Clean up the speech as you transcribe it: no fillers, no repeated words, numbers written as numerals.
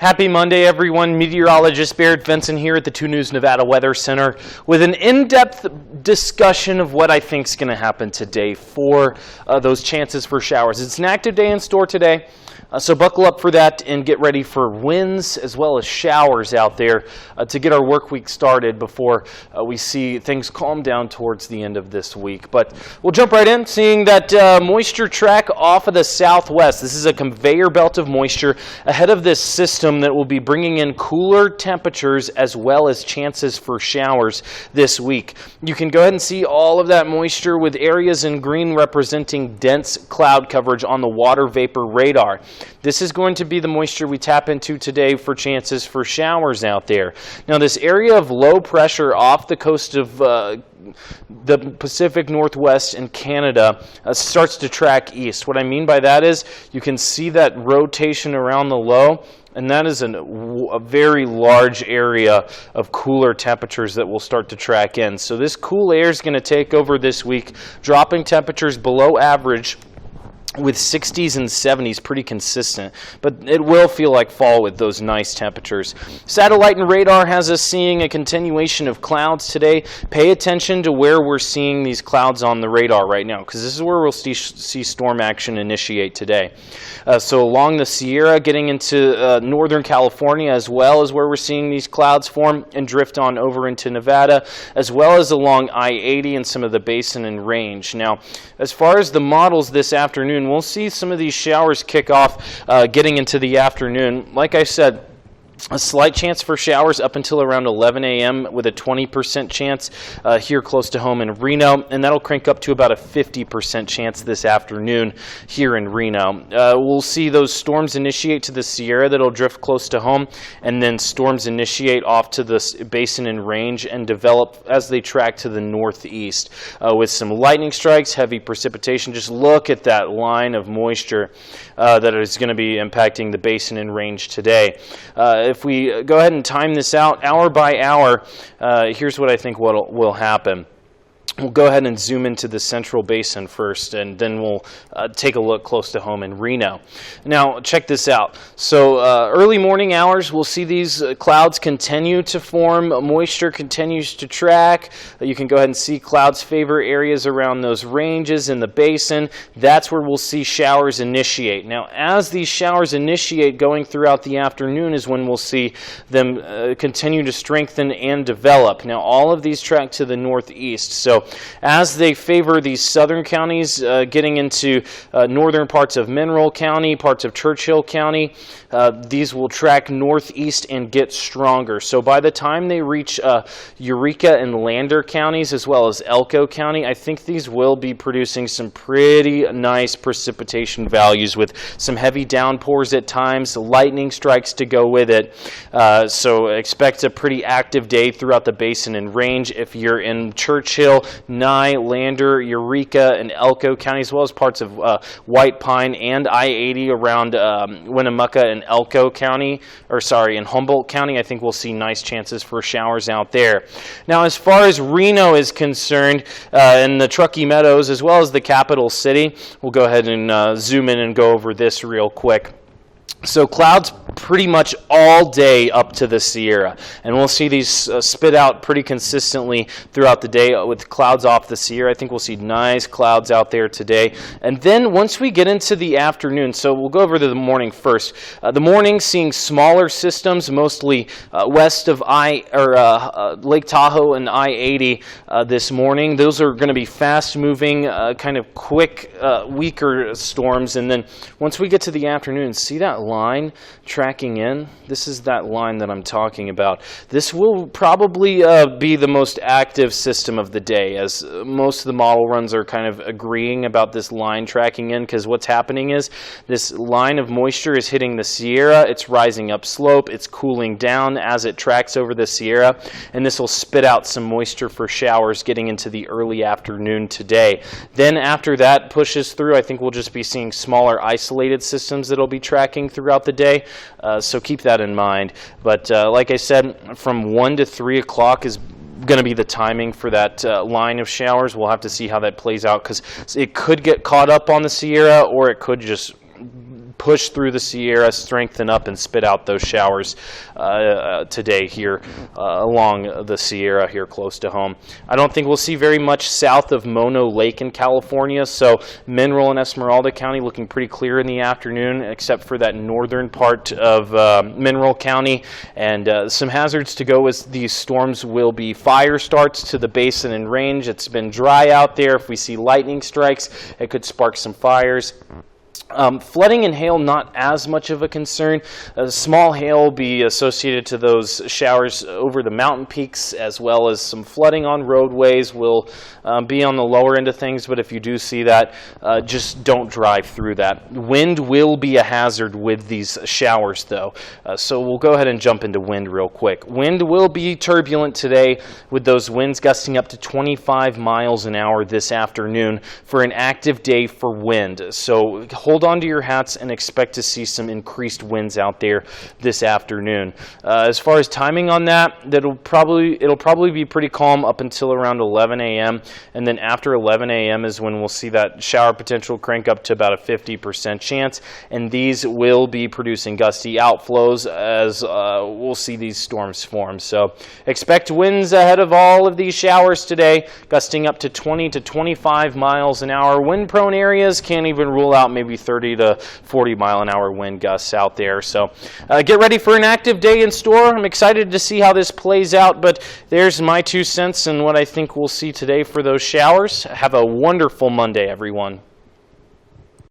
Happy Monday, everyone. Meteorologist Barrett Vinson here at the 2 News Nevada Weather Center with an in-depth discussion of what I think is going to happen today for those chances for showers. It's an active day in store today, so buckle up for that and get ready for winds as well as showers out there to get our work week started before we see things calm down towards the end of this week. But we'll jump right in, seeing that moisture track off of the southwest. This is a conveyor belt of moisture ahead of this system that will be bringing in cooler temperatures as well as chances for showers this week. You can go ahead and see all of that moisture with areas in green representing dense cloud coverage on the water vapor radar. This is going to be the moisture we tap into today for chances for showers out there. Now, this area of low pressure off the coast of the Pacific Northwest and Canada starts to track east. What I mean by that is you can see that rotation around the low, and that is a very large area of cooler temperatures that will start to track in. So this cool air is going to take over this week, dropping temperatures below average with 60s and 70s pretty consistent, but it will feel like fall with those nice temperatures. Satellite and radar has us seeing a continuation of clouds today. Pay attention to where we're seeing these clouds on the radar right now, because this is where we'll see storm action initiate today. So along the Sierra, getting into northern California, as well as where we're seeing these clouds form and drift on over into Nevada, as well as along I-80 and some of the basin and range. Now, as far as the models this afternoon, we'll see some of these showers kick off getting into the afternoon. Like I said, a slight chance for showers up until around 11 a.m. with a 20% chance here close to home in Reno, and that'll crank up to about a 50% chance this afternoon here in Reno. We'll see those storms initiate to the Sierra that'll drift close to home, and then storms initiate off to the basin and range and develop as they track to the northeast with some lightning strikes, heavy precipitation. Just look at that line of moisture that is going to be impacting the basin and range today. If we go ahead and time this out hour by hour, here's what I think will happen. We'll go ahead and zoom into the central basin first, and then we'll take a look close to home in Reno. Now, check this out. So early morning hours, we'll see these clouds continue to form. Moisture continues to track. You can go ahead and see clouds favor areas around those ranges in the basin. That's where we'll see showers initiate. Now, as these showers initiate going throughout the afternoon is when we'll see them continue to strengthen and develop. Now, all of these track to the northeast. So as they favor these southern counties, getting into northern parts of Mineral County, parts of Churchill County, these will track northeast and get stronger. So by the time they reach Eureka and Lander counties, as well as Elko County, I think these will be producing some pretty nice precipitation values with some heavy downpours at times, lightning strikes to go with it. So expect a pretty active day throughout the basin and range. If you're in Churchill, Nye, Lander, Eureka, and Elko County, as well as parts of White Pine and I-80 around Winnemucca and Elko County, in Humboldt County, I think we'll see nice chances for showers out there. Now, as far as Reno is concerned, in the Truckee Meadows, as well as the capital city, we'll go ahead and zoom in and go over this real quick. So clouds pretty much all day up to the Sierra, and we'll see these spit out pretty consistently throughout the day with clouds off the Sierra. I think we'll see nice clouds out there today. And then once we get into the afternoon, so we'll go over to the morning first. The morning seeing smaller systems, mostly west of Lake Tahoe and I-80 this morning. Those are going to be fast-moving, kind of quick, weaker storms. And then once we get to the afternoon, see that line tracking in? This is that line that I'm talking about. This will probably be the most active system of the day, as most of the model runs are kind of agreeing about this line tracking in, because what's happening is this line of moisture is hitting the Sierra, it's rising upslope, it's cooling down as it tracks over the Sierra, and this will spit out some moisture for showers getting into the early afternoon today. Then after that pushes through, I think we'll just be seeing smaller isolated systems that'll be tracking throughout the day, so keep that in mind. But like I said, from 1 to 3 o'clock is going to be the timing for that line of showers. We'll have to see how that plays out, because it could get caught up on the Sierra, or it could just push through the Sierra, strengthen up, and spit out those showers today here along the Sierra here close to home. I don't think we'll see very much south of Mono Lake in California, so Mineral and Esmeralda County looking pretty clear in the afternoon, except for that northern part of Mineral County. And some hazards to go as these storms will be fire starts to the basin and range. It's been dry out there. If we see lightning strikes, it could spark some fires. Flooding and hail, not as much of a concern. Small hail will be associated to those showers over the mountain peaks, as well as some flooding on roadways will be on the lower end of things, but if you do see that, just don't drive through that. Wind will be a hazard with these showers, though, so we'll go ahead and jump into wind real quick. Wind will be turbulent today, with those winds gusting up to 25 miles an hour this afternoon for an active day for wind. So hold on to your hats and expect to see some increased winds out there this afternoon. As far as timing on that, it'll probably be pretty calm up until around 11 a.m. and then after 11 a.m. is when we'll see that shower potential crank up to about a 50% chance, and these will be producing gusty outflows as we'll see these storms form. So expect winds ahead of all of these showers today, gusting up to 20 to 25 miles an hour. Wind-prone areas can't even rule out maybe 30 to 40 mile an hour wind gusts out there. So get ready for an active day in store. I'm excited to see how this plays out, but there's my 2 cents and what I think we'll see today for those showers. Have a wonderful Monday, everyone.